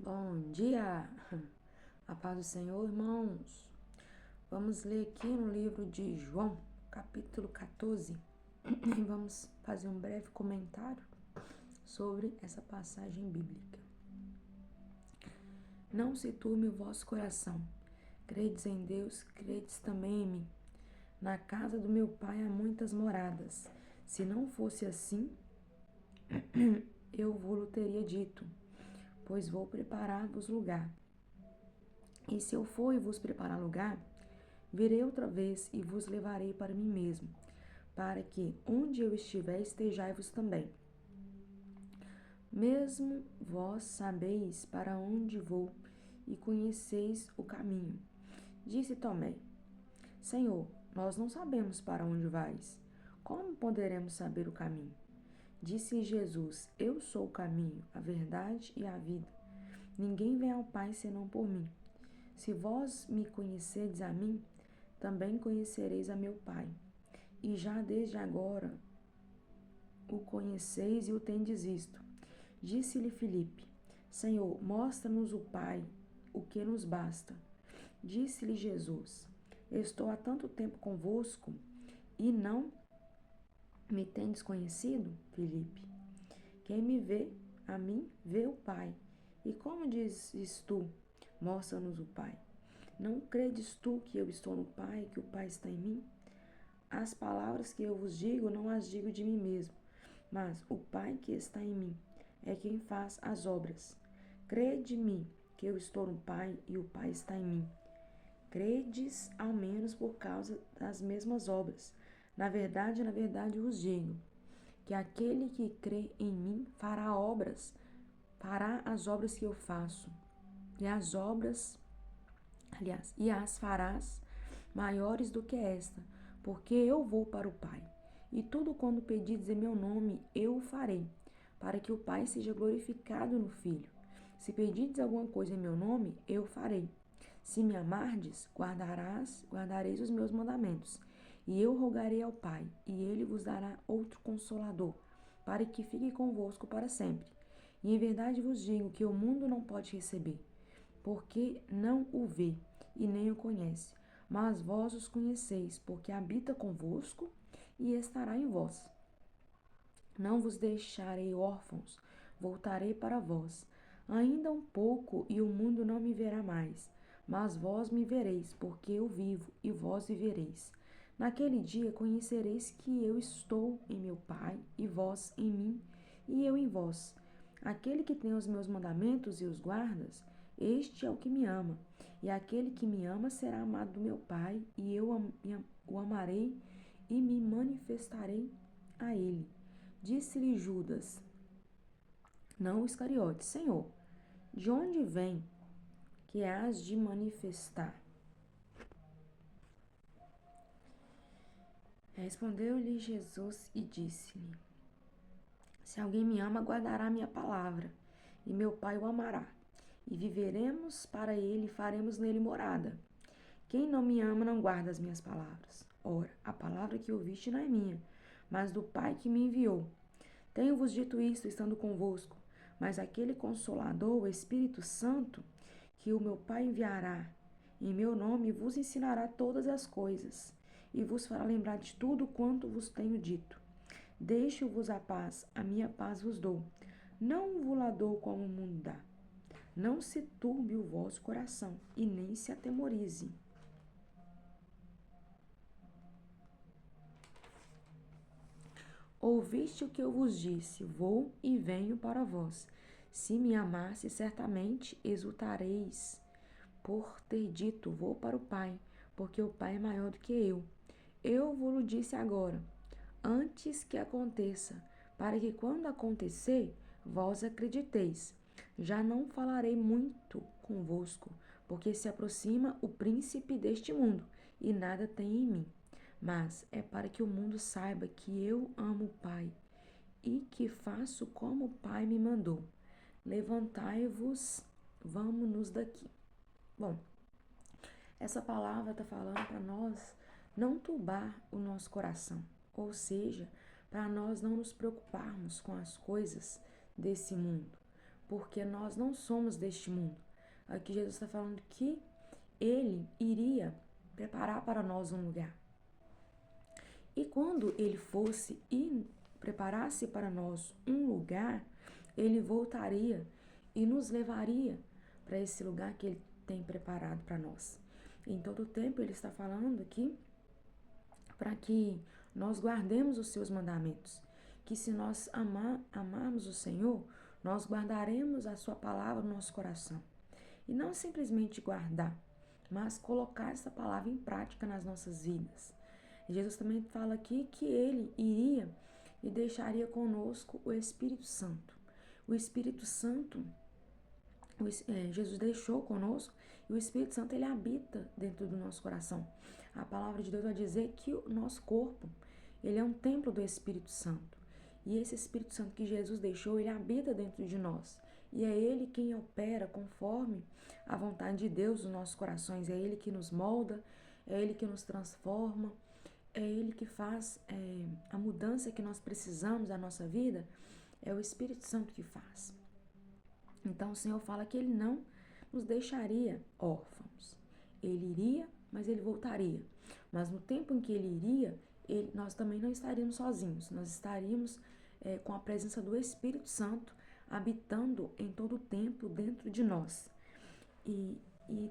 Bom dia, a paz do Senhor, irmãos. Vamos ler aqui no livro de João, capítulo 14, e vamos fazer um breve comentário sobre essa passagem bíblica. Não se turbe o vosso coração, credes em Deus, credes também em mim. Na casa do meu pai há muitas moradas. Se não fosse assim, eu vou-lo teria dito, pois vou preparar-vos lugar. E se eu for e vos preparar lugar, virei outra vez e vos levarei para mim mesmo, para que onde eu estiver estejai-vos também. Mesmo vós sabeis para onde vou e conheceis o caminho. Disse Tomé: Senhor, nós não sabemos para onde vais. Como poderemos saber o caminho? Disse Jesus: Eu sou o caminho, a verdade e a vida. Ninguém vem ao Pai senão por mim. Se vós me conhecedes a mim, também conhecereis a meu Pai. E já desde agora o conheceis e o tendes visto. Disse-lhe Filipe: Senhor, mostra-nos o Pai, o que nos basta. Disse-lhe Jesus: Estou há tanto tempo convosco e não me tendes conhecido, Filipe? Quem me vê, a mim, vê o Pai. E como dizes tu: Mostra-nos o Pai? Não credes tu que eu estou no Pai, que o Pai está em mim? As palavras que eu vos digo, não as digo de mim mesmo, mas o Pai que está em mim é quem faz as obras. Crede-me que eu estou no Pai e o Pai está em mim. Credes ao menos por causa das mesmas obras. Na verdade, vos digo, que aquele que crê em mim fará as obras que eu faço, e as farás maiores do que esta, porque eu vou para o Pai. E tudo quando pedides em meu nome, eu o farei, para que o Pai seja glorificado no Filho. Se pedides alguma coisa em meu nome, eu o farei. Se me amardes, guardareis os meus mandamentos. E eu rogarei ao Pai, e ele vos dará outro Consolador, para que fique convosco para sempre. E em verdade vos digo que o mundo não pode receber, porque não o vê e nem o conhece. Mas vós os conheceis, porque habita convosco e estará em vós. Não vos deixarei órfãos, voltarei para vós. Ainda um pouco e o mundo não me verá mais, mas vós me vereis, porque eu vivo e vós vivereis. Naquele dia conhecereis que eu estou em meu Pai, e vós em mim, e eu em vós. Aquele que tem os meus mandamentos e os guardas, este é o que me ama. E aquele que me ama será amado do meu Pai, e eu o amarei e me manifestarei a ele. Disse-lhe Judas, não Iscariote: Senhor, de onde vem que hás de manifestar? Respondeu-lhe Jesus e disse-lhe: Se alguém me ama, guardará minha palavra, e meu Pai o amará. E viveremos para ele e faremos nele morada. Quem não me ama não guarda as minhas palavras. Ora, a palavra que ouviste não é minha, mas do Pai que me enviou. Tenho-vos dito isto estando convosco, mas aquele Consolador, o Espírito Santo, que o meu Pai enviará em meu nome, vos ensinará todas as coisas, e vos fará lembrar de tudo quanto vos tenho dito. Deixo-vos a paz, a minha paz vos dou. Não vos la dou como o mundo dá. Não se turbe o vosso coração, e nem se atemorize. Ouviste o que eu vos disse, vou e venho para vós. Se me amasse, certamente exultareis por ter dito, vou para o Pai, porque o Pai é maior do que eu. Eu vos disse agora, antes que aconteça, para que quando acontecer, vós acrediteis. Já não falarei muito convosco, porque se aproxima o príncipe deste mundo, e nada tem em mim. Mas é para que o mundo saiba que eu amo o Pai e que faço como o Pai me mandou. Levantai-vos, vamos-nos daqui. Bom, essa palavra está falando para nós não turbar o nosso coração, ou seja, para nós não nos preocuparmos com as coisas desse mundo, porque nós não somos deste mundo. Aqui Jesus está falando que ele iria preparar para nós um lugar. E quando ele fosse e preparasse para nós um lugar, ele voltaria e nos levaria para esse lugar que ele tem preparado para nós. Em todo o tempo ele está falando aqui para que nós guardemos os seus mandamentos, que se nós amarmos o Senhor, nós guardaremos a sua palavra no nosso coração. E não simplesmente guardar, mas colocar essa palavra em prática nas nossas vidas. Jesus também fala aqui que ele iria e deixaria conosco o Espírito Santo. O Espírito Santo, Jesus deixou conosco e o Espírito Santo ele habita dentro do nosso coração. A palavra de Deus vai dizer que o nosso corpo, ele é um templo do Espírito Santo. E esse Espírito Santo que Jesus deixou, ele habita dentro de nós. E é ele quem opera conforme a vontade de Deus nos nossos corações. É ele que nos molda, é ele que nos transforma, é ele que faz a mudança que nós precisamos na nossa vida, é o Espírito Santo que faz. Então o Senhor fala que ele não nos deixaria órfãos. Ele iria, mas ele voltaria. Mas no tempo em que ele iria, nós também não estaríamos sozinhos. Nós estaríamos com a presença do Espírito Santo habitando em todo o tempo dentro de nós. E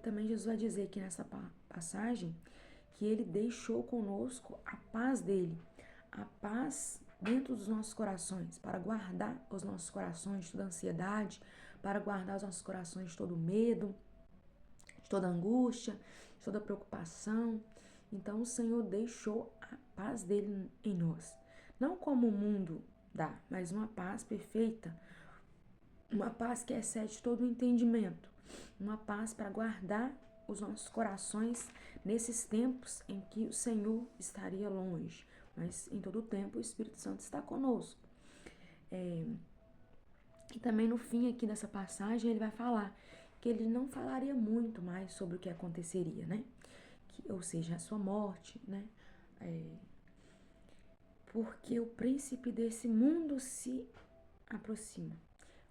também Jesus vai dizer aqui nessa passagem que ele deixou conosco a paz dele, a paz dentro dos nossos corações, para guardar os nossos corações de toda ansiedade, para guardar os nossos corações de todo medo, de toda angústia, de toda preocupação. Então o Senhor deixou a paz dele em nós. Não como o mundo dá, mas uma paz perfeita, uma paz que excede todo o entendimento, uma paz para guardar os nossos corações nesses tempos em que o Senhor estaria longe, mas em todo o tempo o Espírito Santo está conosco. E também no fim aqui dessa passagem ele vai falar que ele não falaria muito mais sobre o que aconteceria, né? Ou seja, a sua morte, né? Porque o príncipe desse mundo se aproxima.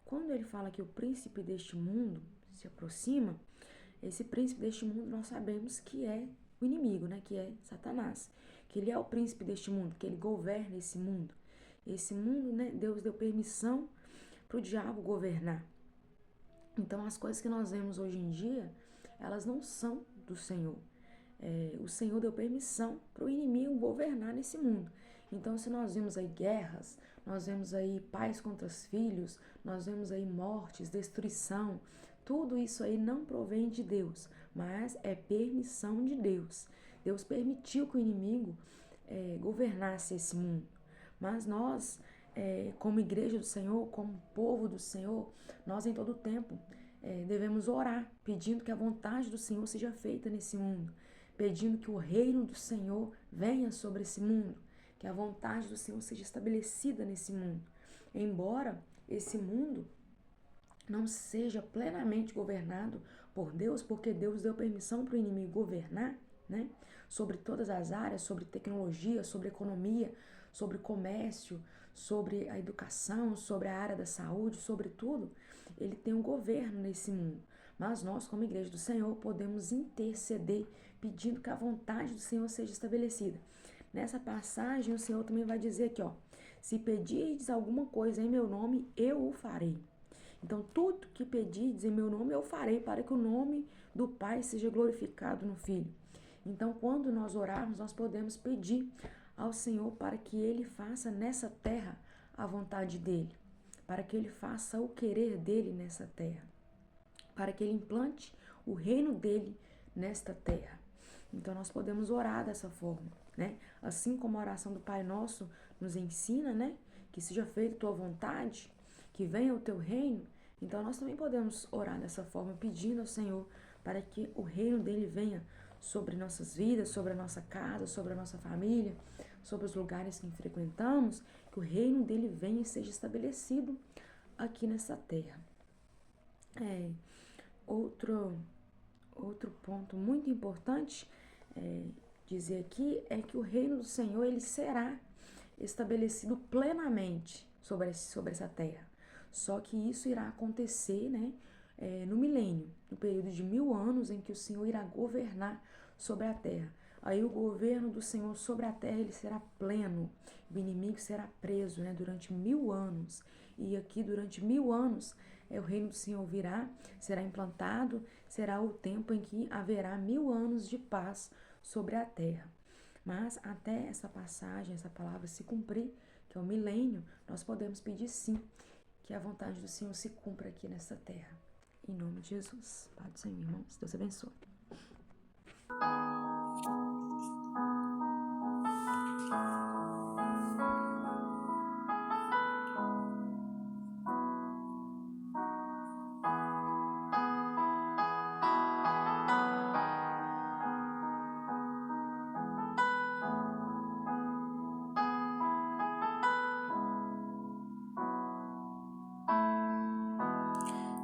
Quando ele fala que o príncipe deste mundo se aproxima, esse príncipe deste mundo nós sabemos que é o inimigo, né? Que é Satanás. Que ele é o príncipe deste mundo, que ele governa esse mundo. Esse mundo, né? Deus deu permissão para o diabo governar. Então as coisas que nós vemos hoje em dia, elas não são do Senhor. O Senhor deu permissão para o inimigo governar nesse mundo. Então se nós vemos aí guerras, nós vemos aí pais contra os filhos, nós vemos aí mortes, destruição, tudo isso aí não provém de Deus, mas é permissão de Deus. Deus permitiu que o inimigo governasse esse mundo. Mas nós, como igreja do Senhor, como povo do Senhor, nós em todo tempo devemos orar, pedindo que a vontade do Senhor seja feita nesse mundo, pedindo que o reino do Senhor venha sobre esse mundo, que a vontade do Senhor seja estabelecida nesse mundo. Embora esse mundo não seja plenamente governado por Deus, porque Deus deu permissão para o inimigo governar, né? Sobre todas as áreas, sobre tecnologia, sobre economia, sobre comércio, sobre a educação, sobre a área da saúde, sobre tudo, ele tem um governo nesse mundo. Mas nós, como igreja do Senhor, podemos interceder, pedindo que a vontade do Senhor seja estabelecida. Nessa passagem, o Senhor também vai dizer aqui, ó, se pedirdes alguma coisa em meu nome, eu o farei. Então, tudo que pedirdes em meu nome, eu farei, para que o nome do Pai seja glorificado no Filho. Então, quando nós orarmos, nós podemos pedir ao Senhor para que Ele faça nessa terra a vontade dEle, para que Ele faça o querer dEle nessa terra, para que Ele implante o reino dEle nesta terra. Então, nós podemos orar dessa forma, né? Assim como a oração do Pai Nosso nos ensina, né? Que seja feita a tua vontade, que venha o teu reino. Então, nós também podemos orar dessa forma, pedindo ao Senhor para que o reino dEle venha sobre nossas vidas, sobre a nossa casa, sobre a nossa família, sobre os lugares que frequentamos, que o reino dEle venha e seja estabelecido aqui nessa terra. Outro ponto muito importante dizer aqui é que o reino do Senhor ele será estabelecido plenamente sobre essa terra, Só que isso irá acontecer, né, no milênio, no período de 1000 anos em que o Senhor irá governar sobre a terra. Aí o governo do Senhor sobre a terra ele será pleno, o inimigo será preso, né, durante 1000 anos. E aqui durante 1000 anos o reino do Senhor virá, será implantado, será o tempo em que haverá 1000 anos de paz sobre a terra. Mas até essa passagem, essa palavra se cumprir, que é o milênio, nós podemos pedir sim que a vontade do Senhor se cumpra aqui nessa terra. Em nome de Jesus. Pai do Senhor, irmãos. Deus abençoe.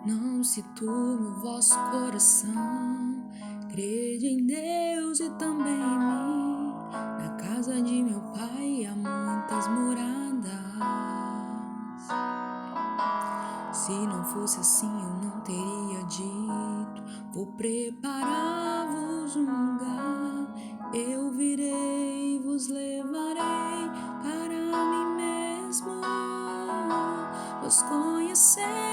Não se turbe o vosso coração, crede em Deus e também em mim. Na casa de meu pai há muitas moradas. Se não fosse assim eu não teria dito, vou preparar-vos um lugar. Eu virei e vos levarei para mim mesmo. Vos conhecer